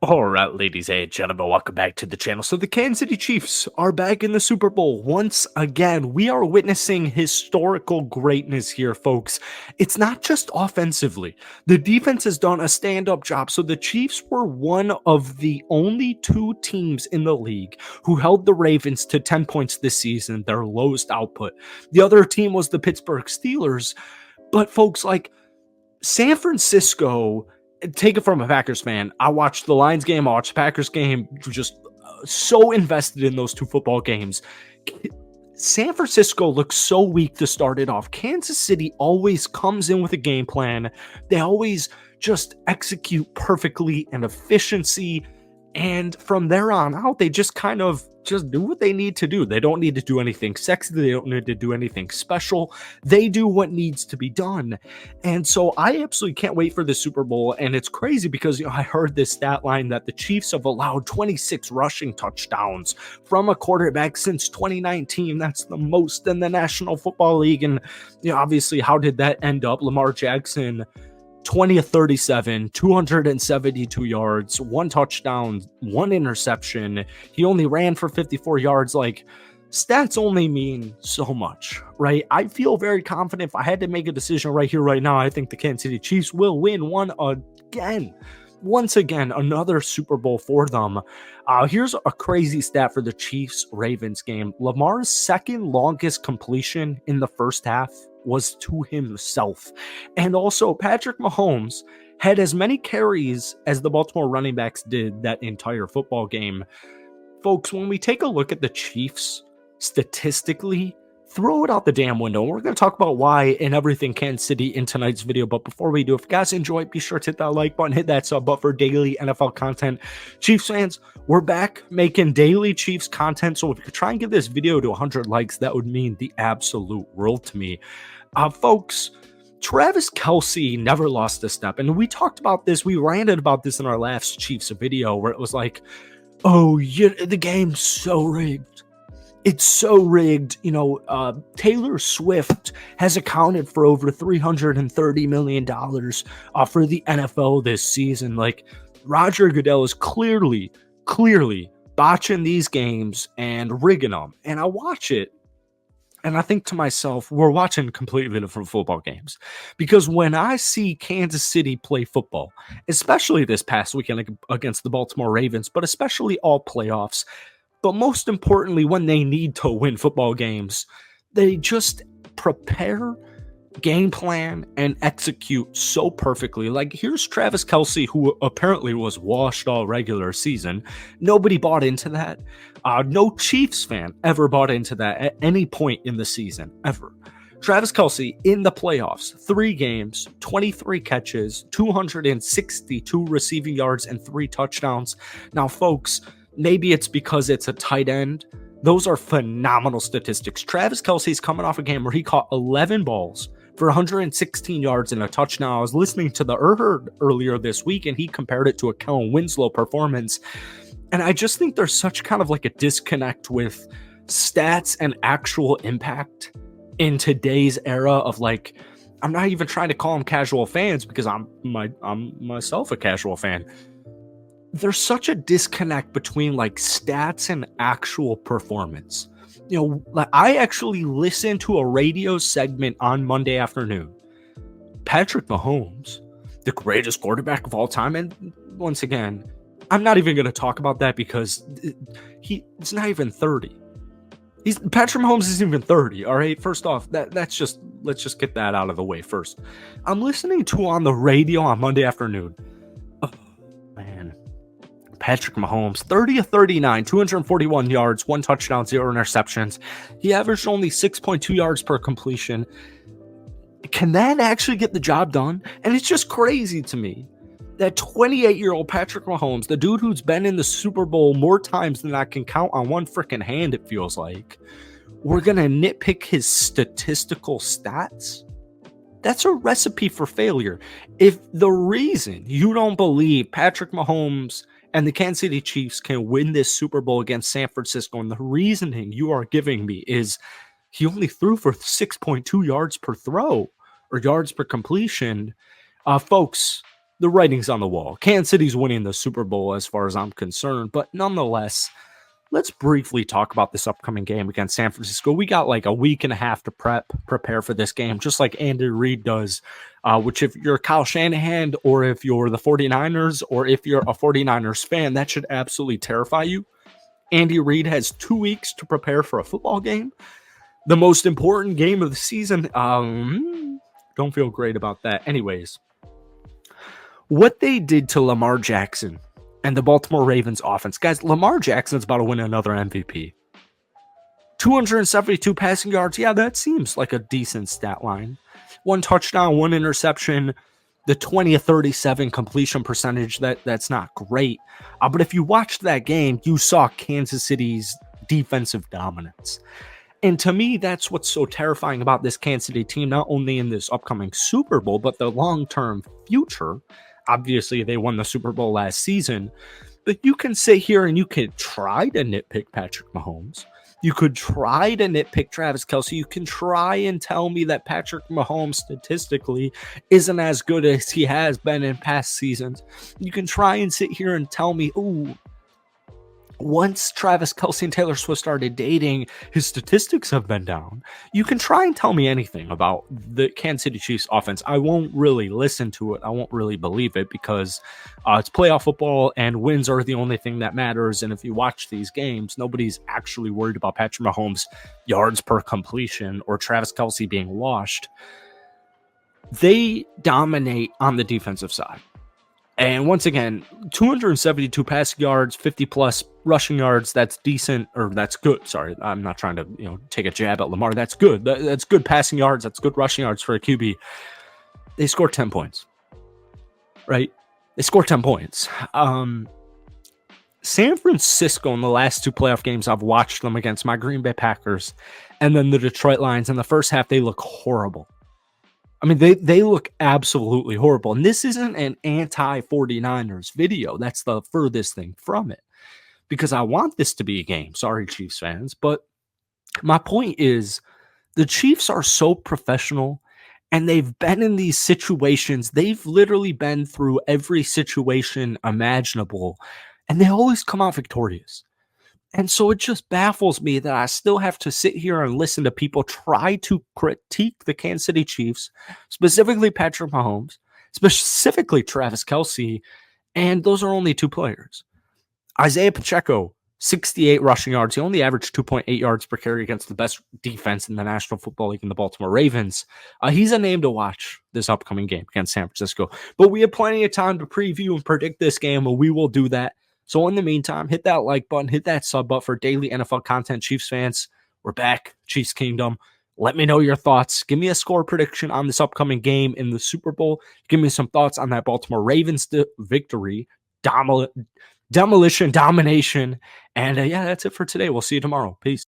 All right, ladies and gentlemen, welcome back to the channel. So the Kansas City Chiefs are back in the Super Bowl once again. We are witnessing historical greatness here, folks. It's not just offensively. The defense has done a stand-up job. So the Chiefs were one of the only two teams in the league who held the Ravens to 10 points this season, their lowest output. The other team was the Pittsburgh Steelers. But folks, like San Francisco, take it from a Packers fan. I watched the Lions game, I watched the Packers game, just so invested in those two football games. San Francisco looks so weak to start it off. Kansas City always comes in with a game plan. They always just execute perfectly and efficiency. And from there on out, they just kind of just do what they need to do. They don't need to do anything sexy. They don't need to do anything special. They do what needs to be done. And so I absolutely can't wait for the Super Bowl. And it's crazy because I heard this stat line that the Chiefs have allowed 26 rushing touchdowns from a quarterback since 2019. That's the most in the National Football League. And obviously, how did that end up? Lamar Jackson, 20 of 37, 272 yards, one touchdown, one interception. He only ran for 54 yards. Like, stats only mean so much, right? I feel very confident. If I had to make a decision right here, right now, I think the Kansas City Chiefs will win once again, another Super Bowl for them. Here's a crazy stat for the Chiefs-Ravens game. Lamar's second longest completion in the first half was to himself. And also, Patrick Mahomes had as many carries as the Baltimore running backs did that entire football game. Folks, when we take a look at the Chiefs statistically, throw it out the damn window. We're going to talk about why and everything Kansas City in tonight's video. But before we do, if you guys enjoy it, be sure to hit that like button, hit that sub button for daily NFL content. Chiefs fans, we're back making daily Chiefs content. So if you could try and give this video to 100 likes, that would mean the absolute world to me. Folks, Travis Kelce never lost a step. And we talked about this. We ranted about this in our last Chiefs video where it was like, oh, the game's so rigged. It's so rigged. Taylor Swift has accounted for over $330 million for the NFL this season. Like, Roger Goodell is clearly botching these games and rigging them. And I watch it, and I think to myself, we're watching completely different football games. Because when I see Kansas City play football, especially this past weekend against the Baltimore Ravens, but especially all playoffs, but most importantly, when they need to win football games, they just prepare, game plan, and execute so perfectly. Like, here's Travis Kelce, who apparently was washed all regular season. Nobody bought into that. No Chiefs fan ever bought into that at any point in the season, ever. Travis Kelce in the playoffs, 3 games, 23 catches, 262 receiving yards, and 3 touchdowns. Now, folks, maybe it's because it's a tight end. Those are phenomenal statistics. Travis Kelce's coming off a game where he caught 11 balls for 116 yards and a touchdown. I was listening to the Herd earlier this week, and he compared it to a Kellen Winslow performance. And I just think there's such kind of like a disconnect with stats and actual impact in today's era of, like, I'm not even trying to call them casual fans because I'm myself a casual fan. There's such a disconnect between like stats and actual performance. Like, I actually listened to a radio segment on Monday afternoon. Patrick Mahomes, the greatest quarterback of all time. And once again, I'm not even going to talk about that because he's not even 30. Patrick Mahomes isn't even 30. All right. First off, let's just get that out of the way first. I'm listening to on the radio on Monday afternoon. Oh, man. Patrick Mahomes, 30 of 39, 241 yards, 1 touchdown, 0 interceptions. He averaged only 6.2 yards per completion. Can that actually get the job done? And it's just crazy to me that 28-year-old Patrick Mahomes, the dude who's been in the Super Bowl more times than I can count on one freaking hand, it feels like, we're going to nitpick his statistical stats? That's a recipe for failure. If the reason you don't believe Patrick Mahomes and the Kansas City Chiefs can win this Super Bowl against San Francisco, and the reasoning you are giving me is he only threw for 6.2 yards per throw or yards per completion, folks, the writing's on the wall. Kansas City's winning the Super Bowl as far as I'm concerned, but nonetheless, let's briefly talk about this upcoming game against San Francisco. We got like a week and a half to prepare for this game, just like Andy Reid does, which if you're Kyle Shanahan or if you're the 49ers or if you're a 49ers fan, that should absolutely terrify you. Andy Reid has 2 weeks to prepare for a football game, the most important game of the season. Don't feel great about that. Anyways, what they did to Lamar Jackson and the Baltimore Ravens offense. Guys, Lamar Jackson's about to win another MVP. 272 passing yards. Yeah, that seems like a decent stat line. 1 touchdown, 1 interception. The 20-37 completion percentage, that's not great. But if you watched that game, you saw Kansas City's defensive dominance. And to me, that's what's so terrifying about this Kansas City team, not only in this upcoming Super Bowl, but the long-term future. Obviously, they won the Super Bowl last season, but you can sit here and you could try to nitpick Patrick Mahomes. You could try to nitpick Travis Kelce. You can try and tell me that Patrick Mahomes statistically isn't as good as he has been in past seasons. You can try and sit here and tell me, ooh, once Travis Kelce and Taylor Swift started dating, his statistics have been down. You can try and tell me anything about the Kansas City Chiefs offense. I won't really listen to it. I won't really believe it because it's playoff football and wins are the only thing that matters. And if you watch these games, nobody's actually worried about Patrick Mahomes' yards per completion or Travis Kelce being washed. They dominate on the defensive side. And once again, 272 passing yards, 50 plus rushing yards. That's decent, or that's good. Sorry, I'm not trying to take a jab at Lamar. That's good. That's good passing yards. That's good rushing yards for a QB. They scored 10 points, right? They scored 10 points. San Francisco in the last 2 playoff games, I've watched them against my Green Bay Packers and then the Detroit Lions. In the first half, they look horrible. I mean, they look absolutely horrible. And this isn't an anti-49ers video. That's the furthest thing from it. Because I want this to be a game. Sorry, Chiefs fans. But my point is, the Chiefs are so professional, and they've been in these situations. They've literally been through every situation imaginable, and they always come out victorious. And so it just baffles me that I still have to sit here and listen to people try to critique the Kansas City Chiefs, specifically Patrick Mahomes, specifically Travis Kelce, and those are only 2 players. Isaiah Pacheco, 68 rushing yards. He only averaged 2.8 yards per carry against the best defense in the National Football League in the Baltimore Ravens. He's a name to watch this upcoming game against San Francisco. But we have plenty of time to preview and predict this game, and we will do that. So in the meantime, hit that like button, hit that sub button for daily NFL content, Chiefs fans. We're back, Chiefs Kingdom. Let me know your thoughts. Give me a score prediction on this upcoming game in the Super Bowl. Give me some thoughts on that Baltimore Ravens victory, domination. And yeah, that's it for today. We'll see you tomorrow. Peace.